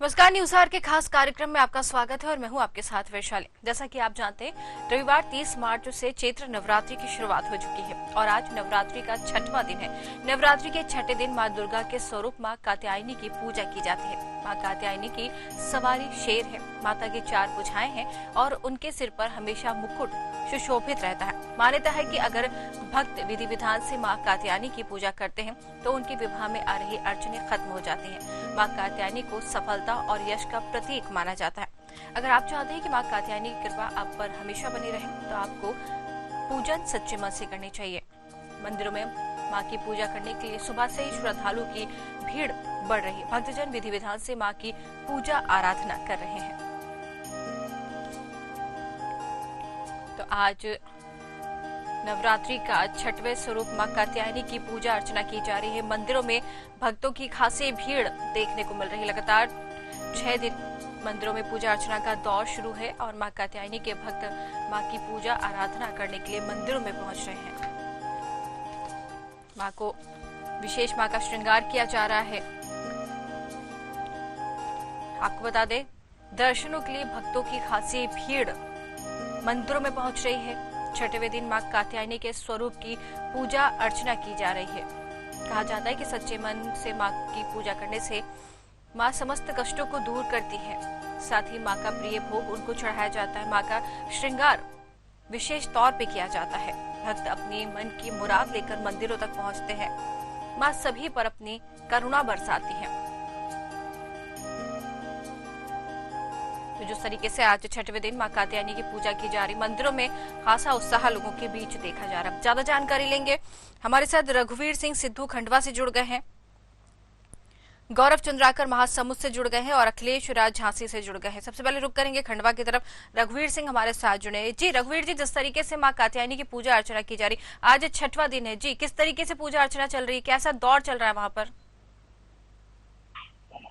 नमस्कार, news our के खास कार्यक्रम में आपका स्वागत है और मैं हूं आपके साथ वैशाली। जैसा कि आप जानते हैं, रविवार 30 मार्च से चैत्र नवरात्रि की शुरुआत हो चुकी है और आज नवरात्रि का छठवां दिन है। नवरात्रि के छठे दिन मां दुर्गा के स्वरूप मां कात्यायनी की पूजा की जाती है। मां कात्यायनी की सवारी शेर है। माता की 4 भुजाएं हैं और उनके सिर पर हमेशा मुकुट सुशोभित रहता है। मान्यता है कि अगर भक्त विधि विधान से मां कात्यायनी की पूजा करते हैं तो उनके विवाह में आ रही अड़चनें खत्म हो जाती हैं। मां कात्यायनी को सफलता और यश का प्रतीक माना जाता है। अगर आप चाहते हैं कि मां कात्यायनी की कृपा आप पर हमेशा बनी रहे तो आपको पूजन सच्चे मन से करनी चाहिए। मंदिरों में मां की पूजा करने के लिए सुबह से ही श्रद्धालुओं की भीड़ बढ़ रही है। भक्तजन विधि विधान से मां की पूजा आराधना कर रहे हैं। तो आज नवरात्रि का छठवें स्वरूप मां कात्यायनी की पूजा अर्चना की जा रही है। मंदिरों में भक्तों की खासी भीड़ देखने को मिल रही है। लगातार 6 दिन मंदिरों में पूजा अर्चना का दौर शुरू है और मां कात्यायनी के भक्त मां की पूजा आराधना करने के लिए मंदिरों में पहुंच रहे हैं। मां को विशेष मां का श्रृंगार किया जा रहा है। आपको बता दें, दर्शनों के लिए भक्तों की खासी भीड़ मंदिरों में पहुंच रही है। छठवें दिन मां कात्यायनी के स्वरूप की पूजा अर्चना की जा रही है। कहा जाता है कि सच्चे मन से मां की पूजा करने से मां समस्त कष्टों को दूर करती है। साथ ही मां का प्रिय भोग उनको चढ़ाया जाता है। मां का श्रृंगार विशेष तौर पे किया जाता है। भक्त अपने मन की मुराद लेकर मंदिरों तक पहुंचते हैं। मां सभी पर अपनी करुणा बरसाती है। तो जिस तरीके से आज छठवें दिन मां कात्यायनी की पूजा की जा रही, मंदिरों में खासा उत्साह लोगों के बीच देखा जा रहा है। ज्यादा जानकारी लेंगे, हमारे साथ रघुवीर सिंह सिद्धू खंडवा से जुड़ गए हैं, गौरव चंद्राकर महासमुंद से जुड़ गए हैं और अखिलेश राज झांसी से जुड़ गए हैं। सबसे पहले रुक करेंगे खंडवा की तरफ। रघुवीर सिंह हमारे साथ जुड़े जी। रघुवीर जी, जिस तरीके से मां कात्यायनी की पूजा अर्चना की जा रही, आज छठवां दिन है जी, किस तरीके से पूजा अर्चना चल रही है, कैसा दौर चल रहा है वहां पर?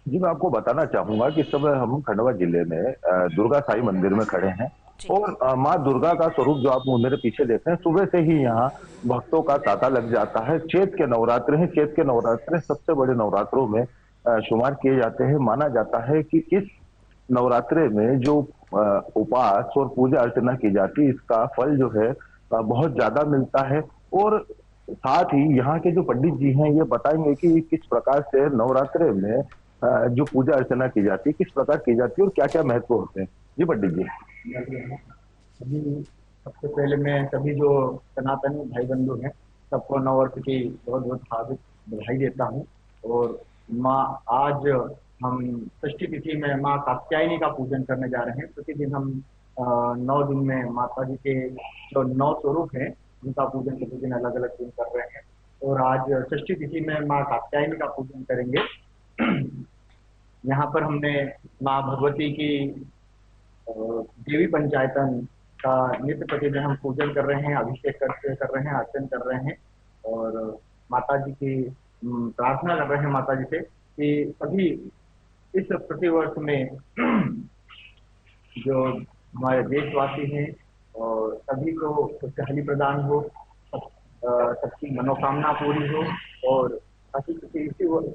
जी, मैं आपको बताना चाहूंगा कि इस समय हम खंडवा जिले में दुर्गा साई मंदिर में खड़े हैं और माँ दुर्गा का स्वरूप जो आप मेरे पीछे देख रहे हैं, सुबह से ही यहाँ भक्तों का तांता लग जाता है। चैत के नवरात्र हैं। चैत के नवरात्र सबसे बड़े नवरात्रों में शुमार किए जाते हैं। माना जाता है कि इस नवरात्रे में जो उपवास और पूजा अर्चना की जाती है, इसका फल जो है बहुत ज्यादा मिलता है। और साथ ही यहाँ के जो पंडित जी हैं, ये बताएंगे कि किस प्रकार से नवरात्रे में जो पूजा अर्चना की जाती है, किस प्रकार की जाती है और क्या क्या महत्व होते हैं। जी पंडित जी। जी, सबसे पहले मैं सभी जो सनातनी भाई बंधु हैं सबको नववर्ष की बहुत बहुत हार्दिक बधाई देता हूँ। और माँ आज हम षष्ठी तिथि में माँ कात्यायनी का पूजन करने जा रहे हैं। प्रतिदिन हम 9 दिन में माता जी के जो 9 स्वरूप हैं उनका पूजन प्रतिदिन अलग अलग दिन कर रहे हैं और आज षष्ठी तिथि में माँ कात्यायनी का पूजन करेंगे। यहाँ पर हमने माँ भगवती की देवी पंचायतन का नित्य प्रतिदिन हम पूजन कर रहे हैं, अभिषेक कर रहे हैं, अर्चन कर रहे हैं और माता जी की प्रार्थना कर रहे हैं माता जी से कि सभी इस प्रतिवर्ष में जो हमारे देशवासी हैं और सभी को खुशहाली प्रदान हो, सबकी मनोकामना पूरी हो और इसी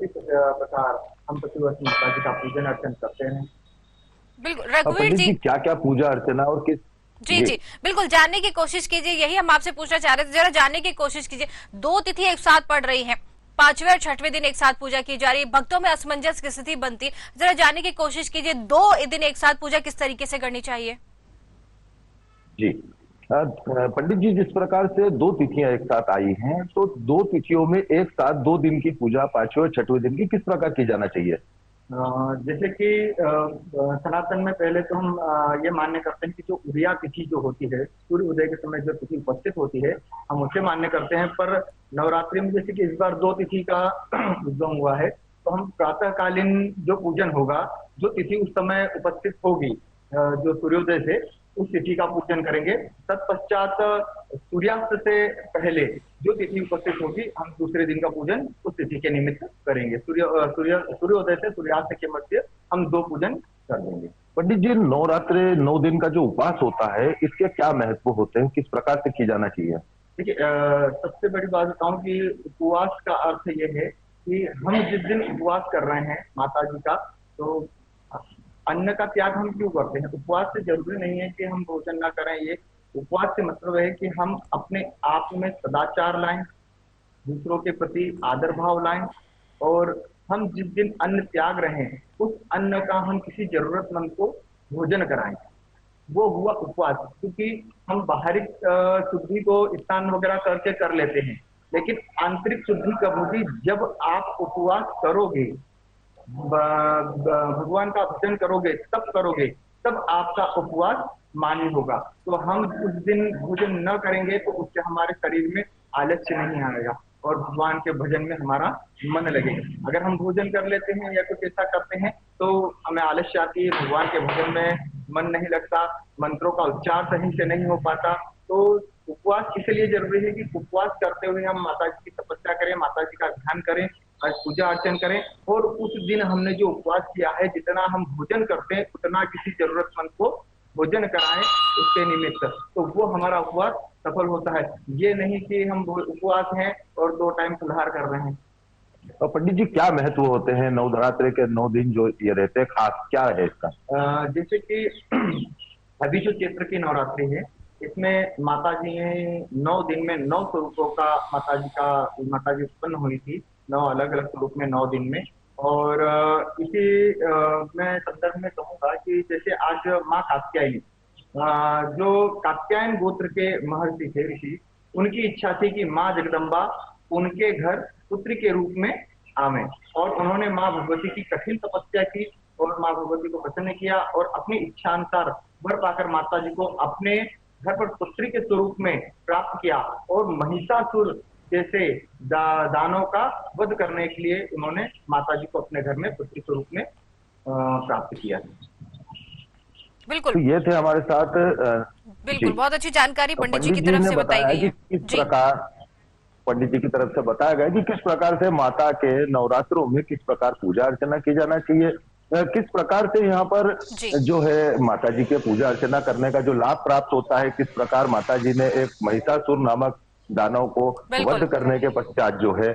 प्रकार हम प्रतिवर्ष माता जी का पूजन अर्चन करते हैं। बिल्कुल रघुवीर जी, क्या क्या पूजा अर्चना और किस जी जी बिल्कुल जानने की कोशिश कीजिए। यही हम आपसे पूछना चाह रहे थे, जरा जानने की कोशिश कीजिए। 2 तिथि एक साथ पड़ रही हैं, 5वें और 6वें दिन एक साथ पूजा की जा रही है, भक्तों में असमंजस की स्थिति बनती है। जरा जानने की कोशिश कीजिए, 2 दिन एक साथ पूजा किस तरीके से करनी चाहिए? जी पंडित जी, जिस प्रकार से 2 तिथियां एक साथ आई हैं, तो 2 तिथियों में एक साथ 2 दिन की पूजा 5वें और 6वें दिन की किस प्रकार की जाना चाहिए? जैसे कि सनातन में पहले तो हम ये मान्य करते हैं कि जो उदया तिथि जो होती है, सूर्य उदय के समय जो तिथि उपस्थित होती है, हम उसे मान्य करते हैं। पर नवरात्रि में जैसे कि इस बार 2 तिथि का उद्गम हुआ है, तो हम प्रातःकालीन जो पूजन होगा, जो तिथि उस समय उपस्थित होगी जो सूर्योदय से, उस तिथि का पूजन करेंगे। तत्पश्चात सूर्यास्त से पहले जो तिथि उपस्थित होगी, हम दूसरे दिन का पूजन उस तिथि के निमित्त करेंगे। सूर्योदय से सूर्यास्त के मध्य हम 2 पूजन कर देंगे। पंडित जी, नवरात्रे 9 दिन का जो उपवास होता है, इसके क्या महत्व होते हैं, किस प्रकार से किया जाना चाहिए? देखिए, सबसे बड़ी बात बताऊं कि उपवास का अर्थ ये है कि हम जिस दिन उपवास कर रहे हैं माता जी का, तो अन्न का त्याग हम क्यों करते हैं? उपवास से जरूरी नहीं है कि हम भोजन ना करें। ये उपवास से मतलब है कि हम अपने आप में सदाचार लाएं, दूसरों के प्रति आदर भाव लाएं, और हम जिस दिन अन्न त्याग रहे हैं उस अन्न का हम किसी जरूरतमंद को भोजन कराएं। वो हुआ उपवास। क्योंकि हम बाहरी शुद्धि को स्नान वगैरह करके कर लेते हैं, लेकिन आंतरिक शुद्धि कब होगी? जब आप उपवास करोगे, भगवान का भजन करोगे, तब करोगे, तब आपका उपवास मान्य होगा। तो हम उस दिन भोजन न करेंगे तो उससे हमारे शरीर में आलस्य नहीं आएगा और भगवान के भजन में हमारा मन लगेगा। अगर हम भोजन कर लेते हैं या कुछ ऐसा करते हैं तो हमें आलस्य आती है, भगवान के भजन में मन नहीं लगता, मंत्रों का उच्चार सही से नहीं हो पाता। तो उपवास इसलिए जरूरी है कि उपवास करते हुए हम माता जी की तपस्या करें, माता जी का ध्यान करें, पूजा अर्चन करें, और उस दिन हमने जो उपवास किया है, जितना हम भोजन करते हैं उतना किसी जरूरतमंद को भोजन कराएं उसके निमित्त, तो वो हमारा उपवास सफल होता है। ये नहीं कि हम उपवास हैं और 2 टाइम फलाहार कर रहे हैं। और पंडित जी क्या महत्व होते हैं नवरात्रि के 9 दिन जो ये रहते हैं, खास क्या है इसका? जैसे कि अभी जो चैत्र की नवरात्रि है, इसमें माता जी ने 9 दिन में 9 स्वरूपों का माता जी उत्पन्न हुई थी, 9 अलग अलग स्वरूप में 9 दिन में। और इसी मैं संदर्भ में कहूंगा कि जैसे आज माँ कात्यायनी, जो कात्यायन गोत्र के महर्षि थे, ऋषि, उनकी इच्छा थी कि माँ जगदम्बा उनके घर पुत्री के रूप में आवे, और उन्होंने माँ भगवती की कठिन तपस्या की और माँ भगवती को प्रसन्न किया और अपनी इच्छा अनुसार वर पाकर माता जी को अपने घर पर पुत्री के स्वरूप में प्राप्त किया, और महिषासुर जैसे दानों का वध करने के लिए उन्होंने माता जी को अपने घर में पुत्री स्वरूप में प्राप्त किया। बिल्कुल, तो ये थे हमारे साथ बिल्कुल, बहुत अच्छी जानकारी पंडित जी की पंडित जी तरफ ने से बताई बताया गई कि है। किस जी, प्रकार पंडित जी की तरफ से बताया गया कि किस प्रकार से माता के नवरात्रों में किस प्रकार पूजा अर्चना की जाना चाहिए, किस प्रकार से यहाँ पर जी, जो है माता जी के पूजा अर्चना करने का जो लाभ प्राप्त होता है, किस प्रकार माता जी ने एक महिषासुर नामक दानव को बिल्कुल, वध करने के पश्चात जो है।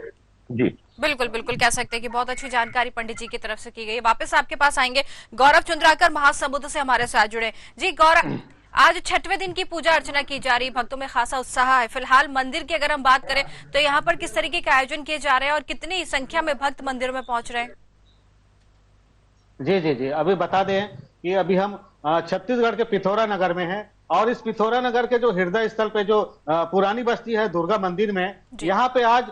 जी बिल्कुल, बिल्कुल कह सकते हैं कि बहुत अच्छी जानकारी पंडित जी की तरफ से की गई है। वापस आपके पास आएंगे, गौरव चुंद्राकर महासमुद्र से हमारे साथ जुड़े। जी गौरव, आज 6वें दिन की पूजा अर्चना की जा रही, भक्तों में खासा उत्साह है। फिलहाल मंदिर की अगर हम बात करें तो यहाँ पर किस तरीके के आयोजन किए जा रहे हैं और कितनी संख्या में भक्त मंदिर में पहुंच रहे हैं? जी जी जी, अभी बता दें कि अभी हम छत्तीसगढ़ के पिथौरा नगर में हैं, और इस पिथौरा नगर के जो हृदय स्थल पे जो पुरानी बस्ती है दुर्गा मंदिर में, यहाँ पे आज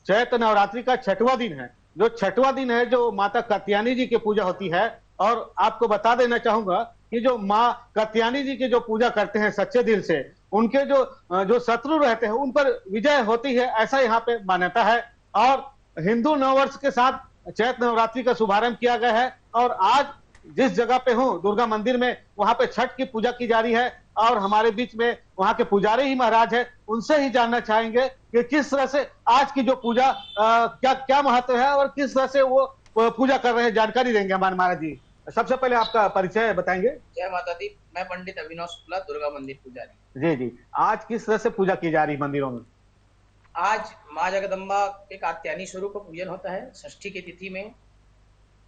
चैत्र नवरात्रि का 6वां दिन है। जो 6वां दिन है जो माता कात्यायनी जी की पूजा होती है। और आपको बता देना चाहूंगा कि जो माँ कात्यायनी जी की जो पूजा करते हैं सच्चे दिल से, उनके जो शत्रु रहते हैं उन पर विजय होती है, ऐसा यहाँ पे मान्यता है। और हिंदू नववर्ष के साथ चैत्र नवरात्रि का शुभारंभ किया गया है। और आज जिस जगह पे हूँ दुर्गा मंदिर में, वहां पे छठ की पूजा की जा रही है, और हमारे बीच में वहां के पुजारी ही महाराज है, उनसे ही जानना चाहेंगे कि किस तरह से आज की जो पूजा क्या क्या महत्व है और किस तरह से वो पूजा कर रहे हैं, जानकारी देंगे हमारे महाराज जी। सबसे पहले आपका परिचय बताएंगे। जय माता दी, मैं पंडित अभिनव शुक्ला, दुर्गा मंदिर पुजारी। जी जी, आज किस तरह से पूजा की जा रही मंदिरों में? आज माँ जगदम्बा के कात्यायनी स्वरूप का पूजन होता है षष्ठी की तिथि में।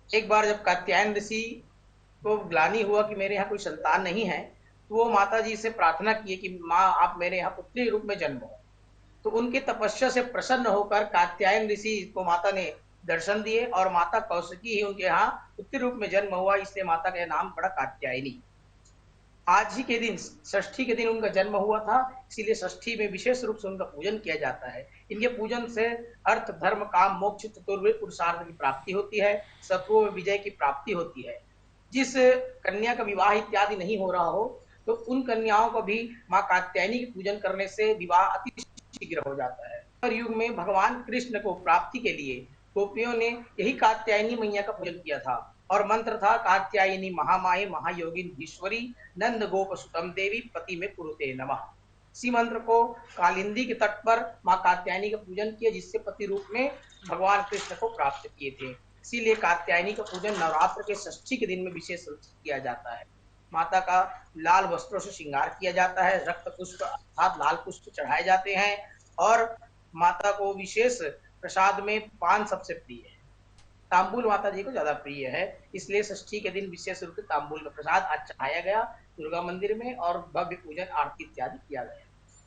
एक बार जब कात्यायन ऋषि को ग्लानि हुआ कि मेरे यहाँ कोई संतान नहीं है, तो वो माता जी से प्रार्थना किए कि माँ आप मेरे यहाँ पुत्री रूप में जन्म हो। तो उनकी तपस्या से प्रसन्न होकर कात्यायन ऋषि को माता ने दर्शन दिए, और माता कौशिकी ही उनके यहाँ पुत्री रूप में जन्म हुआ, इसलिए माता का नाम पड़ा कात्यायनी। आज ही के दिन षष्ठी के दिन उनका जन्म हुआ था, इसीलिए षष्ठी में विशेष रूप से उनका पूजन किया जाता है। इनके पूजन से अर्थ धर्म काम मोक्ष चतुर्विध पुरुषार्थ की प्राप्ति होती है, शत्रुओं में विजय की प्राप्ति होती है। जिस कन्या का विवाह इत्यादि नहीं हो रहा हो, तो उन कन्याओं को भी माँ कात्यायनी की पूजन करने से विवाह अति शीघ्र हो जाता है। और युग में भगवान कृष्ण को प्राप्ति के लिए गोपियों ने यही कात्यायनी मैया का पूजन किया था, और मंत्र था कात्यायनी महामाये महायोगिन ईश्वरी नंद गोप सुतम देवी पति में कुरुते नमः। इसी मंत्र को कालिंदी के तट पर माँ कात्यायनी का पूजन किया, जिससे पति रूप में भगवान कृष्ण को प्राप्त किए थे। इसीलिए कात्यायनी का पूजन नवरात्र के षष्ठी के दिन में विशेष रूप से किया जाता है। माता का लाल वस्त्रों से श्रृंगार किया जाता है, रक्त पुष्प अर्थात लाल पुष्प चढ़ाए जाते हैं, और माता को विशेष प्रसाद में पान सबसे प्रिय है। तांबुल माता जी को ज्यादा प्रिय है, इसलिए षष्ठी के दिन विशेष रूप से तांबुल का प्रसाद आज चढ़ाया गया दुर्गा मंदिर में और भव्य पूजन आरती इत्यादि किया गया।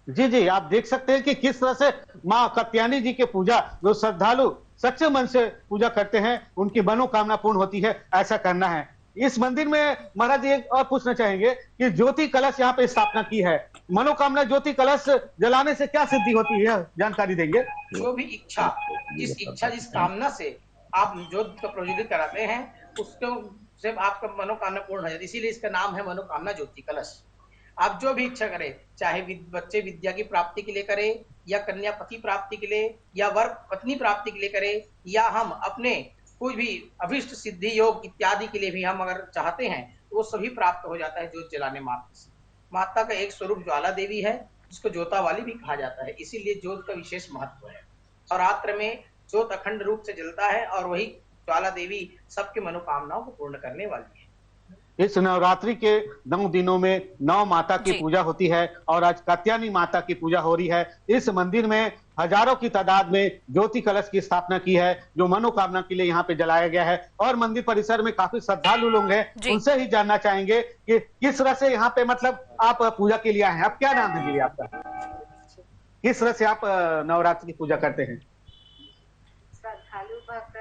जी जी, आप देख सकते हैं कि किस तरह से माँ कात्यायनी जी की पूजा, जो श्रद्धालु सच्चे मन से पूजा करते हैं उनकी मनोकामना पूर्ण होती है, ऐसा करना है। इस मंदिर में महाराज जी एक और पूछना चाहेंगे कि ज्योति कलश यहाँ पे स्थापना की है, मनोकामना ज्योति कलश जलाने से क्या सिद्धि होती है, जानकारी देंगे। जो भी इच्छा, जिस कामना से आप ज्योति को प्रज्वलित कराते हैं उसको से आपका मनोकामना पूर्ण हो जाती है, इसीलिए इसका नाम है मनोकामना ज्योति कलश। आप जो भी इच्छा करें, चाहे बच्चे विद्या की प्राप्ति के लिए करें या कन्या पति प्राप्ति के लिए या वर पत्नी प्राप्ति के लिए करें या हम अपने कोई भी अभिष्ट सिद्धि योग इत्यादि के लिए भी हम अगर चाहते हैं तो वो सभी प्राप्त हो जाता है ज्योत जलाने मात्र से। माता का एक स्वरूप ज्वाला देवी है जिसको ज्योता वाली भी कहा जाता है, इसीलिए ज्योत का विशेष महत्व है। और रात्र में ज्योत अखंड रूप से जलता है और वही ज्वाला देवी सबके मनोकामनाओं को पूर्ण करने वाली है। इस नवरात्रि के 9 दिनों में 9 माता की पूजा होती है और आज कात्यायनी माता की पूजा हो रही है। इस मंदिर में हजारों की तादाद में ज्योति कलश की स्थापना की है जो मनोकामना के लिए यहाँ पे जलाया गया है। और मंदिर परिसर में काफी श्रद्धालु लोग हैं, उनसे ही जानना चाहेंगे कि किस तरह से यहाँ पे मतलब आप पूजा के लिए आए हैं। आप क्या नाम है दीदी आपका, किस तरह से आप नवरात्रि की पूजा करते हैं? श्रद्धालु भक्त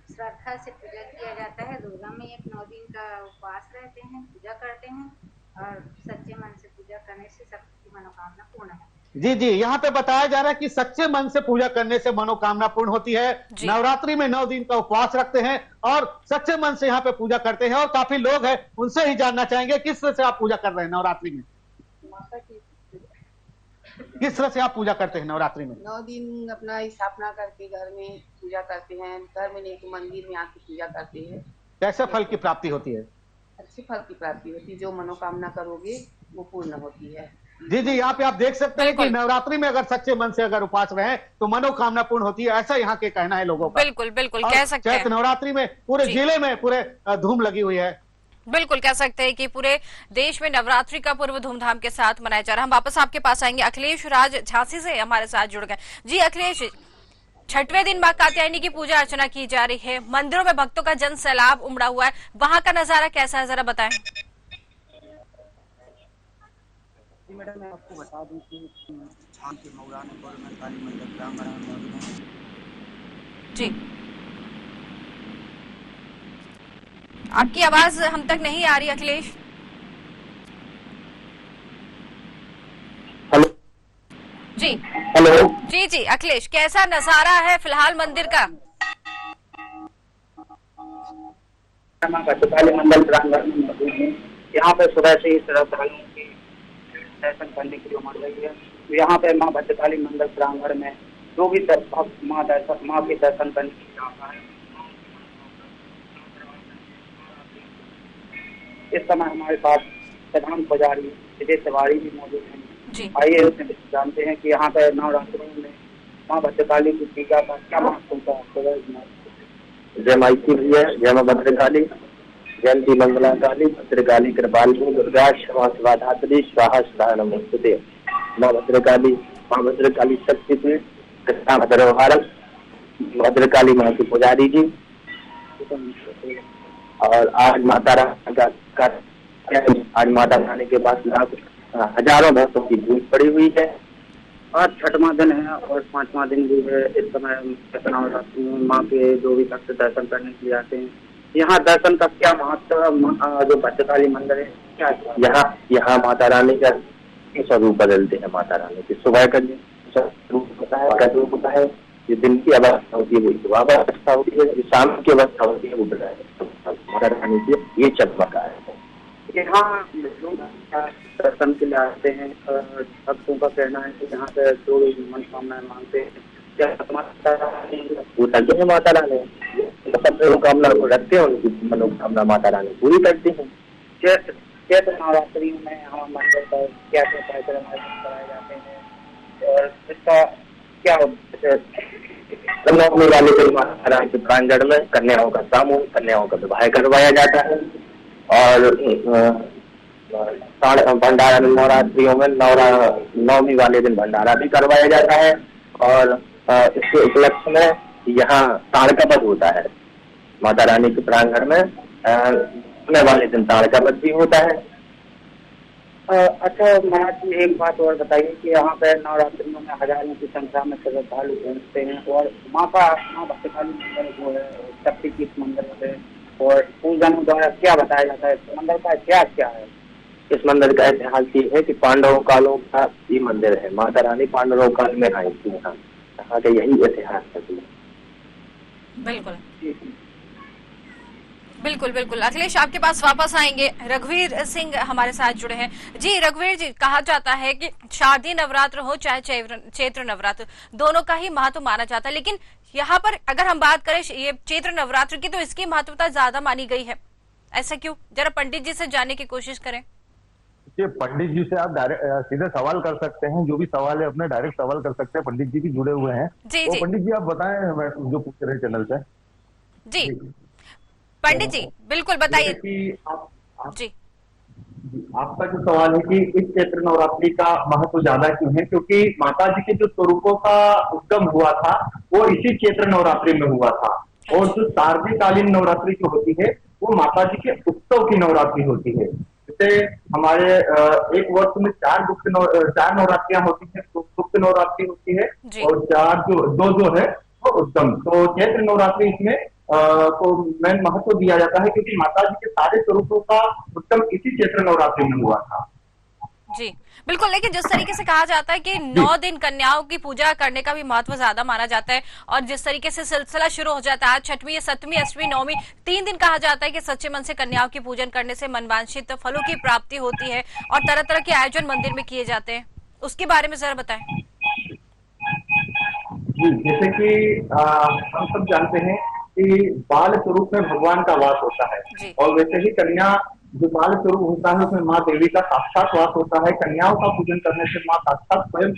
श्रद्धा से पूजा किया जाता है। दुर्गा में एक 9 दिन का उपवास रहते हैं, पूजा करते हैं और सच्चे मन से पूजा करने से सबकी मनोकामना पूर्ण है। जी जी, यहाँ पे बताया जा रहा है कि सच्चे मन से पूजा करने से मनोकामना पूर्ण होती है। नवरात्रि में 9 दिन का उपवास रखते हैं और सच्चे मन से यहाँ पे पूजा करते हैं। और काफी लोग हैं, उनसे ही जानना चाहेंगे किस तरह से आप पूजा कर रहे हैं नवरात्रि में, किस तरह से आप पूजा करते हैं नवरात्रि में? 9 दिन अपना स्थापना करके घर में पूजा करते हैं, घर में नहीं तो मंदिर में आके पूजा करते हैं। कैसे फल की प्राप्ति होती है? अच्छे फल की प्राप्ति होती है, जो मनोकामना करोगे वो पूर्ण होती है। जी जी, यहाँ पे आप देख सकते हैं कि नवरात्रि में अगर सच्चे मन से अगर उपवास रहे तो मनोकामना पूर्ण होती है, ऐसा यहाँ के कहना है लोगों का। बिल्कुल बिल्कुल कह सकते हैं। नवरात्रि में पूरे जिले में पूरे धूम लगी हुई है। बिल्कुल कह सकते हैं कि पूरे देश में नवरात्रि का पर्व धूमधाम के साथ मनाया जा रहा है। हम वापस आपके पास आएंगे। अखिलेश राज झांसी से हमारे साथ जुड़ गए। जी अखिलेश, 6वें दिन मां कात्यायनी की पूजा अर्चना की जा रही है, मंदिरों में भक्तों का जन सैलाब उमड़ा हुआ है, वहां का नजारा कैसा है, जरा बताएं। जी मैडम, मैं आपको बता दूं कि झांसी मऊरानापुर में काली मंदिर प्रांगण में जी आपकी आवाज हम तक नहीं आ रही अखिलेश। हेलो जी हेलो जी जी अखिलेश, कैसा नजारा है फिलहाल मंदिर का? काली मंदिर प्रांगण में मौजूद है। यहाँ पे सुबह से ही श्रद्धालुओं की दर्शन करने के लिए उमड़ रही है। यहाँ पे माँ भद्रकाली मंदिर प्रांगण में जो भी भक्त माँ के दर्शन करने के लिए आता है। इस समय हमारे पास प्रधान पुजारी विजय तिवारी भी मौजूद हैं। आइए उससे जानते हैं कि यहाँ पे नवरात्रों में माँ भद्रकाली की पूजा का क्या महत्व होता है। जय माइकी भैया, जय माँ भद्रकाली, जयंती मंगला काली, भद्रकाली कृपालिनी, दुर्गा क्षमा शिवाधात्री, स्वाहा स्वाहा नमोस्तुते। माँ भद्रकाली शक्ति पीठ, कृष्णा भद्रभारत, भद्रकाली माँ की पुजारी जी। और आज माता रानी का आज माता रानी के पास हजारों भक्तों की भीड़ पड़ी हुई है। आज 6वां दिन है और 5वां दिन भी है। इस समय माँ के जो भी भक्त दर्शन करने के लिए आते हैं, यहाँ दर्शन का क्या महत्व, जो भद्रकाली मंदिर है क्या यहाँ माता रानी का स्वरूप बदलते हैं। माता रानी की सुबह का स्वरूप होता है, जो दिन की अवस्था होती है वो सुबह अवस्था होती है, जो शाम की अवस्था होती है वो माता रानी की ये चमक है। यहाँ दर्शन के लिए आते हैं। भक्तों का कहना है कि यहाँ पे जो मनोकामनाएं मांगते हैं क्या माता रानी सब मनोकामना को रखते हैं, उनकी मनोकामना माता रानी पूरी करती है। चैत्र नवरात्रि में हमारे मंदिर पर क्या क्या कार्यक्रम कराए जाते हैं और इसका क्या नवमी वाले दिन माता रानी के प्रांगण में कन्याओं का सामूहिक कन्याओं का विवाह करवाया जाता है। और भंडारा नवरात्रियों में नवमी वाले दिन भंडारा भी करवाया जाता है। और इसके उपलक्ष्य में यहाँ ताड़कावध होता है माता रानी के प्रांगण में। आने वाले दिन ताड़कावध भी होता है। अच्छा महाराज जी, एक बात और बताइए कि यहाँ पे नवरात्रियों में हजारों की संख्या में श्रद्धालु पहुँचते हैं और माँ भद्रकाली मंदिर जो है शक्तिपीठ मंदिर है और पूजन द्वारा क्या बताया जाता है, इस मंदिर का इतिहास क्या है? इस मंदिर का इतिहास ये है कि पांडवों कालों का ये मंदिर है। माता रानी पांडवों काल में आई थी यहाँ का यही इतिहास है। बिल्कुल बिल्कुल बिल्कुल। अखिलेश आपके पास वापस आएंगे। रघुवीर सिंह हमारे साथ जुड़े हैं। जी रघुवीर जी, कहा जाता है कि शारदीय नवरात्र हो चाहे चैत्र नवरात्र, दोनों का ही महत्व माना जाता है, लेकिन यहाँ पर अगर हम बात करें ये चैत्र नवरात्र की तो इसकी महत्वता ज्यादा मानी गई है, ऐसा क्यों? जरा पंडित जी से जानने की कोशिश करें। ये पंडित जी से आप डायरेक्ट सीधे सवाल कर सकते हैं, जो भी सवाल है अपने डायरेक्ट सवाल कर सकते हैं। पंडित जी भी जुड़े हुए हैं। जी, तो जी। पंडित जी आप बताएं जो पूछ रहे चैनल से। जी पंडित जी बिल्कुल बताइए कि जी। आपका जो सवाल है कि इस चैत्र नवरात्रि का महत्व ज्यादा क्यों है, क्योंकि माता जी के जो स्वरूपों का उद्गम हुआ था वो इसी चैत्र नवरात्रि में हुआ था। और जो शारदीयकालीन नवरात्रि जो होती है वो माता जी के उत्सव की नवरात्रि होती है। जैसे हमारे एक वर्ष में चार नवरात्रियां होती है, गुप्त नवरात्रि होती है और दो जो है वो उत्तम। तो चैत्र नवरात्रि इसमें को मेन महत्व दिया जाता है क्योंकि माता जी के सारे स्वरूपों का उत्तम इसी चैत्र नवरात्रि में हुआ था। जी बिल्कुल। लेकिन जिस तरीके से कहा जाता है कि 9 दिन कन्याओं की पूजा करने का भी महत्व ज्यादा माना जाता है, और जिस तरीके से सिलसिला शुरू हो जाता है आज छठवीं, सप्तमी, अष्टमी, नौवीं 3 दिन कहा जाता है कि सच्चे मन से कन्याओं की पूजन करने से मनवांछित फलों की प्राप्ति होती है और तरह तरह के आयोजन मंदिर में किए जाते हैं, उसके बारे में जरा बताएं। जी, जैसे कि हम सब जानते हैं कि बाल स्वरूप में भगवान का वास होता है और वैसे ही कन्या जो बाल स्वरूप होता है उसमें माँ देवी का साक्षात वास होता है। कन्याओं का पूजन करने से माँ साक्षात स्वयं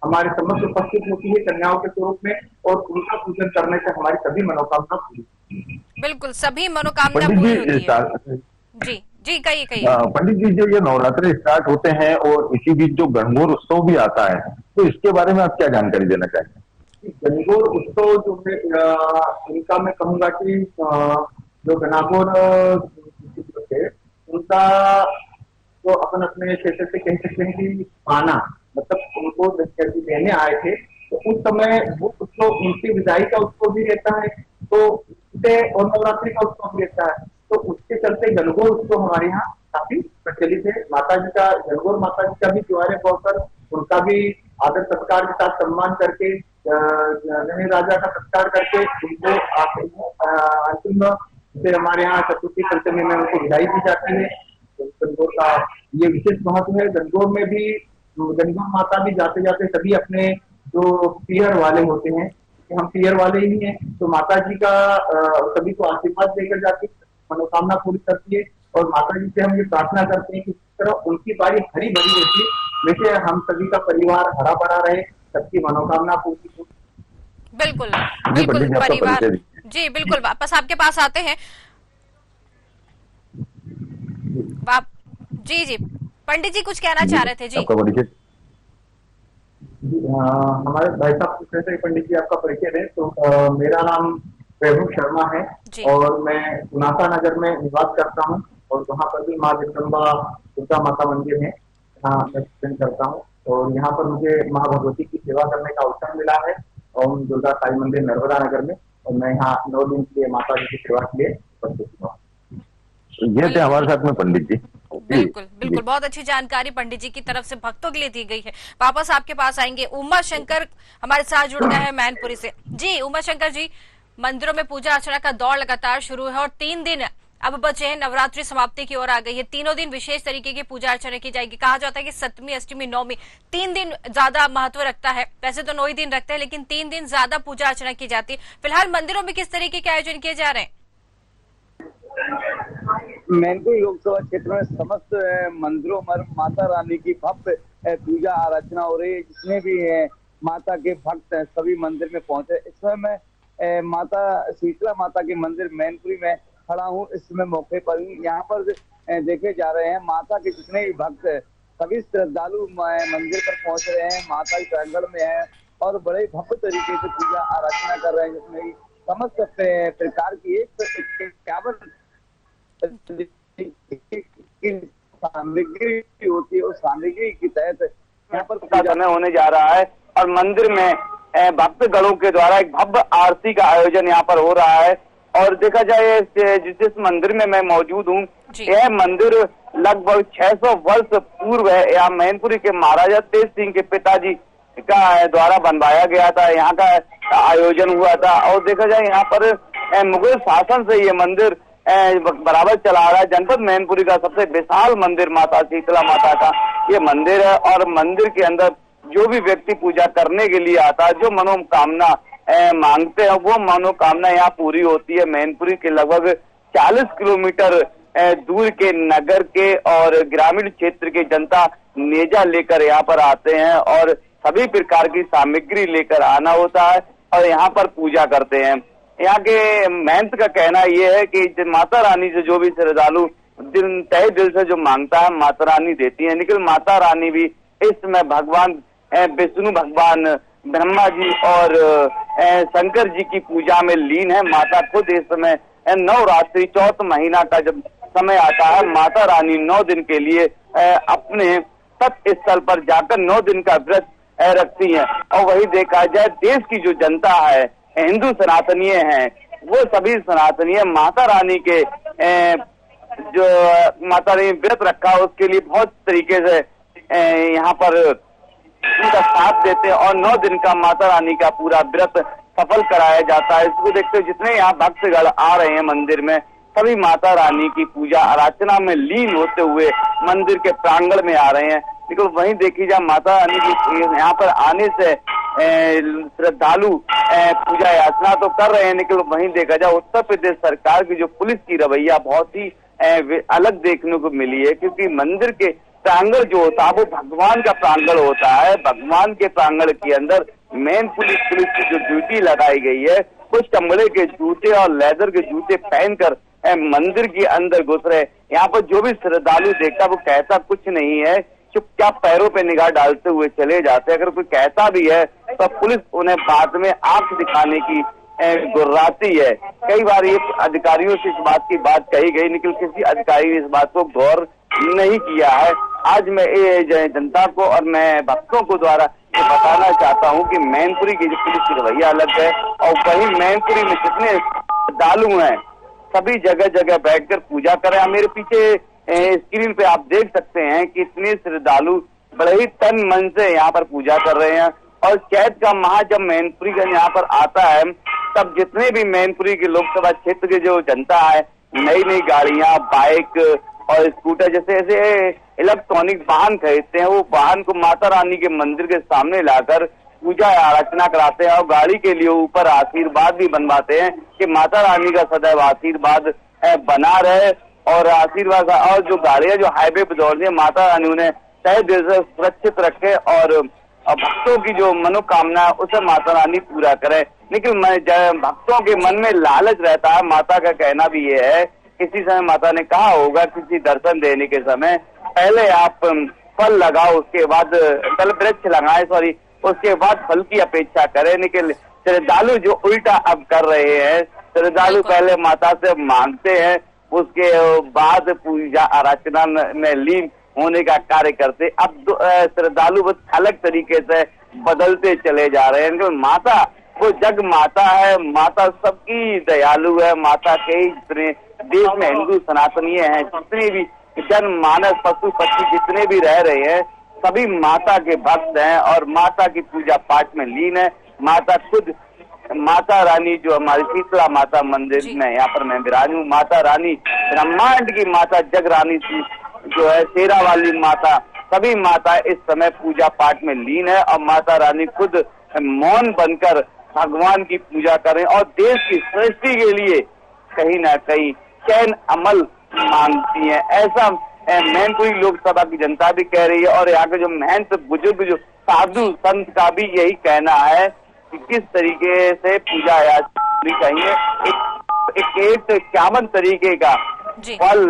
हमारे समक्ष उपस्थित होती है कन्याओं के स्वरूप में, और उनका पूजन करने से हमारी सभी मनोकामना पूरी होती है। बिल्कुल, सभी मनोकामना पूरी होती है। जी जी, कहिए कहिए। पंडित जी, जो ये नवरात्रि स्टार्ट होते हैं और इसी बीच जो गणगौर उत्सव भी आता है, तो इसके बारे में आप क्या जानकारी देना चाहेंगे? गणगौर उत्सव जो है इनका मैं कहूंगा कि जो गणागौर थे उनका जो अपन अपने क्षेत्र से कह सकते हैं कि पाना, मतलब उनको देने आए थे, तो उस समय वो उत्सव उनकी विदाई का उत्सव भी रहता है, तो और नवरात्रि का उत्सव भी रहता है, तो उसके चलते गणगौर उत्सव हमारे यहाँ काफी प्रचलित है। माता जी का, गणगौर माता जी का भी त्योहार है, उनका भी आदर सत्कार के साथ सम्मान करके राजा का सत्कार करके उनको अंतिम से हमारे यहाँ चतुर्थी पंचमी में उनको विदाई दी जाती है। गणगौर का ये विशेष महत्व है। गणगौर में भी गणगौर माता भी जाते जाते सभी अपने जो पियर वाले होते हैं, हम पियर वाले ही हैं, तो माता जी का सभी को आशीर्वाद देकर जाती है, मनोकामना पूरी करती है। और माता जी से हम ये प्रार्थना करते हैं कि इस तरह उनकी बारी हरी भरी रहती है, वैसे हम सभी का परिवार हरा भरा रहे, सबकी मनोकामना पूरी हो। बिल्कुल बिल्कुल परिवार। जी बिल्कुल, वापस आपके पास आते हैं। जी जी, पंडित जी कुछ कहना चाह रहे थे। जी हमारे भाई साहब पूछ रहे थे पंडित जी आपका परिचय दें, तो मेरा नाम वैभव शर्मा है और मैं सुनाता नगर में निवास करता हूँ, और वहाँ पर भी माँ जगदम्बा दुर्गा माता मंदिर है, यहाँ मैं पूजन करता हूँ। और यहाँ पर मुझे माँ भगवती की सेवा करने का अवसर मिला है और दुर्गा साई मंदिर नर्मदा नगर में, और मैं यहाँ 9 दिन के लिए माता जी की सेवा के लिए उपस्थित हुआ। ये थे हमारे साथ में पंडित जी। बिल्कुल बिल्कुल, बहुत अच्छी जानकारी पंडित जी की तरफ से भक्तों के लिए दी गई है। वापस आपके पास आएंगे। उमा शंकर हमारे साथ जुड़ गए हैं मैनपुरी से। जी उमा शंकर जी, मंदिरों में पूजा अर्चना का दौर लगातार शुरू है और 3 दिन अब बचे हैं, नवरात्रि समाप्ति की ओर आ गई है। तीनों दिन विशेष तरीके की पूजा अर्चना की जाएगी। कहा जाता है कि सप्तमी, अष्टमी, नौमी 3 दिन ज्यादा महत्व रखता है। वैसे तो 9 ही दिन रखते हैं, लेकिन 3 दिन ज्यादा पूजा अर्चना की जाती है। फिलहाल मंदिरों में किस तरीके के आयोजन किए जा रहे हैं? मैनपुरी लोकसभा क्षेत्र में समस्त मंदिरों में माता रानी की भव्य पूजा अर्चना हो रही है। जितने भी माता के भक्त हैं सभी मंदिर में पहुंचे। इस समय मैं माता शीतला माता के मंदिर मैनपुरी में खड़ा हूँ। इस समय मौके पर यहाँ पर देखे जा रहे हैं माता के जितने भी भक्त सभी श्रद्धालु मंदिर पर पहुंच रहे हैं, माता के प्रांगण में है और बड़े भव्य तरीके से पूजा आराधना कर रहे हैं, जिसमें समस्त प्रकार की 151 सामग्री होती है। उस सामग्री के तहत यहाँ पर पूजा समय होने जा रहा है और मंदिर में भक्तगणों के द्वारा एक भव्य आरती का आयोजन यहाँ पर हो रहा है। और देखा जाए जिस मंदिर में मैं मौजूद हूँ, यह मंदिर लगभग 600 वर्ष पूर्व है। यहाँ मैनपुरी के महाराजा तेज सिंह के पिताजी का द्वारा बनवाया गया था, यहाँ का आयोजन हुआ था। और देखा जाए यहाँ पर मुगल शासन से ये मंदिर बराबर चला आ रहा है। जनपद मैनपुरी का सबसे विशाल मंदिर माता शीतला माता का ये मंदिर है और मंदिर के अंदर जो भी व्यक्ति पूजा करने के लिए आता है, जो मनोकामना मांगते हैं, वो मनोकामना यहाँ पूरी होती है। मैनपुरी के लगभग 40 किलोमीटर दूर के नगर के और ग्रामीण क्षेत्र की जनता नेजा लेकर यहाँ पर आते हैं और सभी प्रकार की सामग्री लेकर आना होता है और यहाँ पर पूजा करते हैं। यहाँ के महंत का कहना यह है कि माता रानी से जो भी श्रद्धालु तहे दिल से जो मांगता है, माता रानी देती है। लेकिन माता रानी भी इस समय भगवान विष्णु भगवान ब्रह्मा जी और शंकर जी की पूजा में लीन है। माता खुद इस समय नवरात्रि 4th महीना का जब समय आता है, माता रानी 9 दिन के लिए अपने तप स्थल पर जाकर 9 दिन का व्रत रखती हैं। और वही देखा जाए देश की जो जनता है, हिंदू सनातनीय हैं, वो सभी सनातनीय माता रानी के जो माता रानी व्रत रखा उसके लिए बहुत तरीके से यहाँ पर उनका साथ देते हैं और 9 दिन का माता रानी का पूरा व्रत सफल कराया जाता है। इसको देखते हुए जितने यहाँ भक्तगण आ रहे हैं मंदिर में, सभी माता रानी की पूजा अर्चना में लीन होते हुए मंदिर के प्रांगण में आ रहे हैं। लेकिन वहीं देखी जाए माता रानी की यहाँ पर आने से श्रद्धालु पूजा याचना तो कर रहे हैं, लेकिन वहीं देखा जाए उत्तर प्रदेश सरकार की जो पुलिस की रवैया बहुत ही अलग देखने को मिली है। क्योंकि मंदिर के प्रांगण जो होता है वो भगवान का प्रांगण होता है। भगवान के प्रांगण के अंदर मेन पुलिस की जो ड्यूटी लगाई गई है, कुछ चमड़े के जूते और लेदर के जूते पहनकर मंदिर के अंदर घुस रहे। यहाँ पर जो भी श्रद्धालु देखता वो कहता कुछ नहीं है, चुपचाप पैरों पे निगाह डालते हुए चले जाते हैं। अगर कोई कहता भी है तो पुलिस उन्हें बाद में आंख दिखाने की गुर्राती है। कई बार ये अधिकारियों से इस बात की बात कही गई, लेकिन किसी अधिकारी ने इस बात को गौर नहीं किया है। आज मैं जनता को और मैं भक्तों को द्वारा ये बताना चाहता हूँ कि मैनपुरी की जो पुलिस की रवैया अलग है और वही मैनपुरी में जितने श्रद्धालु हैं सभी जगह जगह बैठकर पूजा कर रहे हैं। मेरे पीछे स्क्रीन पे आप देख सकते हैं कि इतने श्रद्धालु बड़े ही तन मन से यहाँ पर पूजा कर रहे हैं। और चैत का माह जब मैनपुरी का यहाँ पर आता है, तब जितने भी मैनपुरी के लोकसभा क्षेत्र के जो जनता है, नई नई गाड़ियां, बाइक और स्कूटर जैसे ऐसे इलेक्ट्रॉनिक वाहन खरीदते हैं। वो वाहन को माता रानी के मंदिर के सामने लाकर पूजा अर्चना कराते हैं और गाड़ी के लिए ऊपर आशीर्वाद भी बनवाते हैं कि माता रानी का सदैव आशीर्वाद बना रहे और आशीर्वाद। और जो गाड़ियां जो हाईवे पर दौड़ रही है, माता रानी उन्हें तहे दिल से सुरक्षित रखे और भक्तों की जो मनोकामना है उसे माता रानी पूरा करे। लेकिन भक्तों के मन में लालच रहता है। माता का कहना भी ये है, किसी समय माता ने कहा होगा किसी दर्शन देने के समय पहले आप फल लगाओ, उसके बाद फल वृक्ष लगाए, उसके बाद फल की अपेक्षा करें। लेकिन श्रद्धालु जो उल्टा अब कर रहे हैं, श्रद्धालु पहले माता से मांगते हैं, उसके बाद पूजा अर्चना में लीन होने का कार्य करते। अब श्रद्धालु बस अलग तरीके से बदलते चले जा रहे हैं। माता वो जग माता है, माता सबकी दयालु है। माता के जितने देश में हिंदू सनातनीय हैं, जितने भी जन मानस पशु पक्षी जितने भी रह रहे हैं, सभी माता के भक्त हैं और माता की पूजा पाठ में लीन है। माता खुद माता रानी जो हमारी शीतला माता मंदिर में यहाँ पर मैं विराज हूँ, माता रानी ब्रह्मांड की माता जग रानी जो है शेरा वाली माता, सभी माता इस समय पूजा पाठ में लीन है और माता रानी खुद मौन बनकर भगवान की पूजा करें और देश की सृष्टि के लिए कहीं ना कहीं चैन अमल मांगती है। ऐसा मैनपुरी लोकसभा की जनता भी कह रही है और यहाँ के जो महंत बुजुर्ग जो साधु संत का भी यही कहना है कि किस तरीके से पूजा याचना चाहिए। एक 51 तरीके का फल,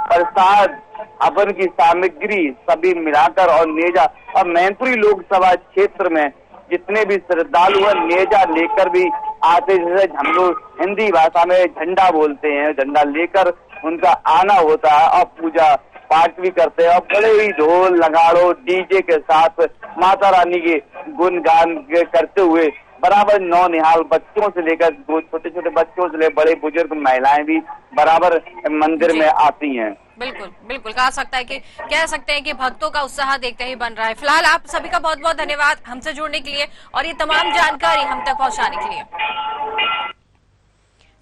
प्रसाद, हवन की सामग्री सभी मिलाकर और नेजा और मैनपुरी लोकसभा क्षेत्र में जितने भी श्रद्धालु हैं नेजा लेकर भी आते, जैसे हम लोग हिंदी भाषा में झंडा बोलते हैं, झंडा लेकर उनका आना होता है और पूजा पाठ भी करते हैं और बड़े ही ढोल नगाड़ों डीजे के साथ माता रानी के गुणगान करते हुए बराबर नौनिहाल बच्चों से लेकर छोटे छोटे बच्चों से लेकर बड़े बुजुर्ग महिलाएं भी बराबर मंदिर में आती हैं। बिल्कुल बिल्कुल कह सकते हैं कि भक्तों का उत्साह देखते ही बन रहा है। फिलहाल आप सभी का बहुत बहुत धन्यवाद हमसे जुड़ने के लिए और ये तमाम जानकारी हम तक पहुंचाने के लिए।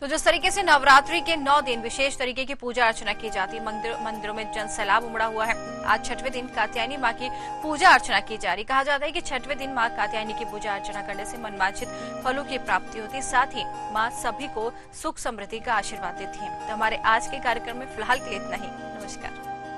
तो जिस तरीके से नवरात्रि के 9 दिन विशेष तरीके की पूजा अर्चना की जाती है, मंदिरों में जन सैलाब उमड़ा हुआ है। आज 6वें दिन कात्यायनी माँ की पूजा अर्चना की जा रही। कहा जाता है कि 6वें दिन माँ कात्यायनी की पूजा अर्चना करने से मनवांछित फलों की प्राप्ति होती, साथ ही माँ सभी को सुख समृद्धि का आशीर्वाद देती है। तो हमारे आज के कार्यक्रम में फिलहाल के लिए इतना ही। नमस्कार।